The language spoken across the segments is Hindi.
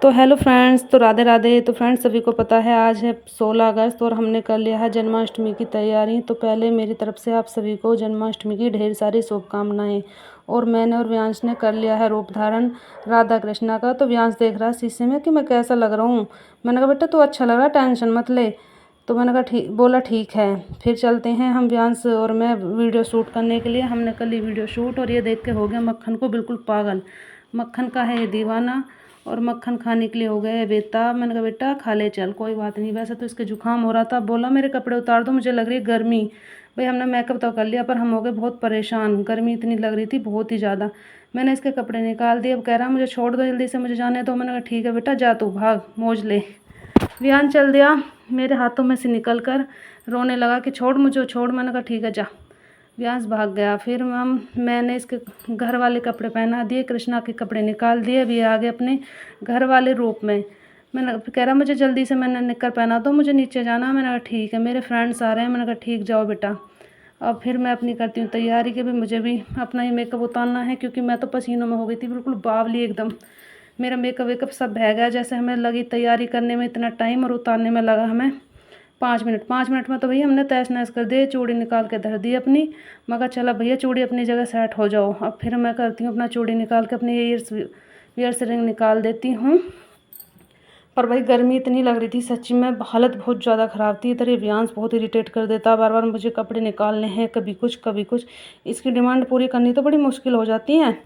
तो हेलो फ्रेंड्स, तो राधे राधे। तो फ्रेंड्स, सभी को पता है आज है 16 अगस्त और हमने कर लिया है जन्माष्टमी की तैयारी। तो पहले मेरी तरफ से आप सभी को जन्माष्टमी की ढेर सारी शुभकामनाएं। और मैंने और व्यांश ने कर लिया है रूप धारण राधा कृष्णा का। तो व्यांश देख रहा है शीशे में कि मैं कैसा लग रहा हूँ। मैंने कहा बेटा तू अच्छा लग रहा है, टेंशन मत ले। तो मैंने कहा ठीक, बोला ठीक है। फिर चलते हैं हम व्यांश और मैं वीडियो शूट करने के लिए। हमने कर ली वीडियो शूट और ये देख के हो गया मक्खन को बिल्कुल पागल। मक्खन का है ये दीवाना और मक्खन खाने के लिए हो गया है बेताब। मैंने कहा बेटा खा ले चल, कोई बात नहीं। वैसे तो इसके जुकाम हो रहा था, बोला मेरे कपड़े उतार दो, मुझे लग रही है गर्मी। भाई हमने मेकअप तो कर लिया पर हम हो गए बहुत परेशान, गर्मी इतनी लग रही थी बहुत ही ज़्यादा। मैंने इसके कपड़े निकाल दिए। अब कह रहा मुझे छोड़ दो जल्दी से, मुझे जाने दो। मैंने कहा ठीक है बेटा जा तू, भाग मौज ले। विहान चल दिया मेरे हाथों में से निकल कर, रोने लगा कि छोड़ मुझे छोड़। मैंने कहा ठीक है जा। व्यास भाग गया। फिर मैंने इसके घर वाले कपड़े पहना दिए, कृष्णा के कपड़े निकाल दिए। अभी आ गए अपने घर वाले रूप में। मैंने कह रहा मुझे जल्दी से, मैंने निक्कर पहना दो, मुझे नीचे जाना। मैंने कहा ठीक है, मेरे फ्रेंड्स आ रहे हैं। मैंने कहा ठीक, जाओ बेटा। अब फिर मैं अपनी करती हूँ तैयारी के भी, मुझे भी अपना ही मेकअप उतारना है क्योंकि मैं तो पसीनों में हो गई थी बिल्कुल बावली एकदम। मेरा मेकअप वेकअप सब बह गया। जैसे हमें लगी तैयारी करने में इतना टाइम और उतारने में लगा हमें 5 मिनट। 5 मिनट में तो भैया हमने तहस नहस कर दिए, चूड़ी निकाल के धर दी अपनी। मगर चला भैया चूड़ी अपनी जगह सेट हो जाओ। अब फिर मैं करती हूँ अपना चूड़ी निकाल के अपनी ईयर्स रिंग निकाल देती हूँ। पर भाई गर्मी इतनी लग रही थी सच्ची में, हालत बहुत ज़्यादा ख़राब थी। इधर ये व्यांश बहुत इरिटेट कर देता, बार बार मुझे कपड़े निकालने हैं, कभी कुछ कभी कुछ। इसकी डिमांड पूरी करनी तो बड़ी मुश्किल हो जाती है।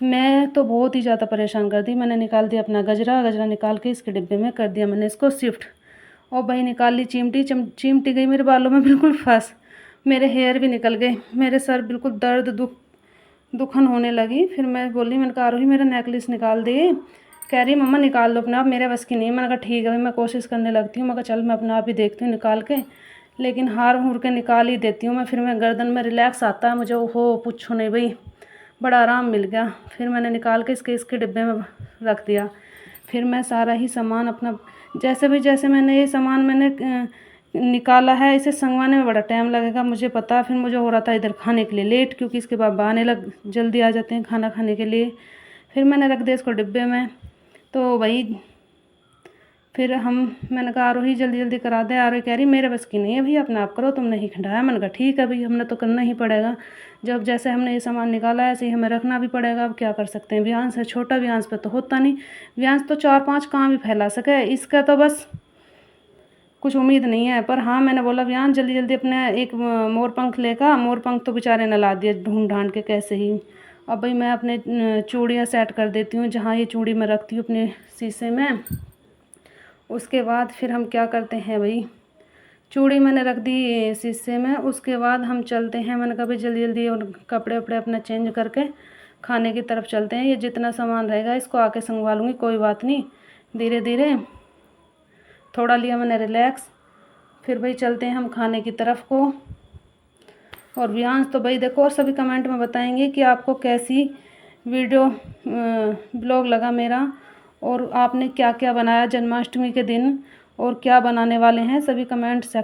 मैं तो बहुत ही ज़्यादा परेशान कर दी। मैंने निकाल दिया अपना गजरा। गजरा निकाल के इसके डिब्बे में कर दिया मैंने इसको शिफ्ट। और भाई निकाल ली चिमटी। चिमटी गई मेरे बालों में बिल्कुल फंस। मेरे हेयर भी निकल गए, मेरे सर बिल्कुल दर्द दुखन होने लगी। फिर मैं बोली, मैंने कहा आरोही मेरा नेकलेस निकाल दे। कह रही मम्मा निकाल दो अपने आप, मेरे बस की नहीं। मैंने कहा ठीक है भाई, मैं कोशिश करने लगती हूँ। मगर चल मैं अपने आप ही देखती हूँ निकाल के, लेकिन हार हूर के निकाल ही देती हूँ मैं। फिर मैं गर्दन में रिलैक्स आता है मुझे, ओहो पूछो नहीं भाई, बड़ा आराम मिल गया। फिर मैंने निकाल के इसके डिब्बे में रख दिया। फिर मैं सारा ही सामान अपना जैसे मैंने ये सामान मैंने निकाला है, इसे संगवाने में बड़ा टाइम लगेगा मुझे पता। फिर मुझे हो रहा था इधर खाने के लिए लेट, क्योंकि इसके पापा आने लग जल्दी आ जाते हैं खाना खाने के लिए। फिर मैंने रख दिया इसको डिब्बे में। तो भाई फिर मैंने कहा आरोही जल्दी जल्दी करा दे। आरोही कह रही मेरे बस की नहीं है भैया, अपना आप करो, तुमने ही खंडाया। मैंने कहा ठीक है भाई, हमने तो करना ही पड़ेगा। जब जैसे हमने ये सामान निकाला है ऐसे ही हमें रखना भी पड़ेगा। अब क्या कर सकते हैं, व्यांश है छोटा, व्यांश पे तो होता नहीं। व्यांश तो 4-5 काम भी फैला सके, इसका तो बस कुछ उम्मीद नहीं है। पर हाँ मैंने बोला व्यांश जल्दी जल्दी अपने एक मोर पंख लेकर। मोर पंख तो बेचारे ने ला दिया ढूंढ ढांड के कैसे ही। अब भाई मैं अपने चूड़ियाँ सेट कर देती हूँ जहाँ ये चूड़ी मैं रखती हूँ अपने शीशे में। उसके बाद फिर हम क्या करते हैं भाई, चूड़ी मैंने रख दी शीशे में। उसके बाद हम चलते हैं, मैंने कहा भाई जल्दी जल्दी और कपड़े वपड़े अपना चेंज करके खाने की तरफ चलते हैं। ये जितना सामान रहेगा इसको आके संगवा लूँगी, कोई बात नहीं, धीरे धीरे। थोड़ा लिया मैंने रिलैक्स। फिर भाई चलते हैं हम खाने की तरफ को। और व्यांश तो भाई देखो, और सभी कमेंट में बताएंगे कि आपको कैसी वीडियो ब्लॉग लगा मेरा, और आपने क्या क्या बनाया जन्माष्टमी के दिन और क्या बनाने वाले हैं, सभी कमेंट सेक्शन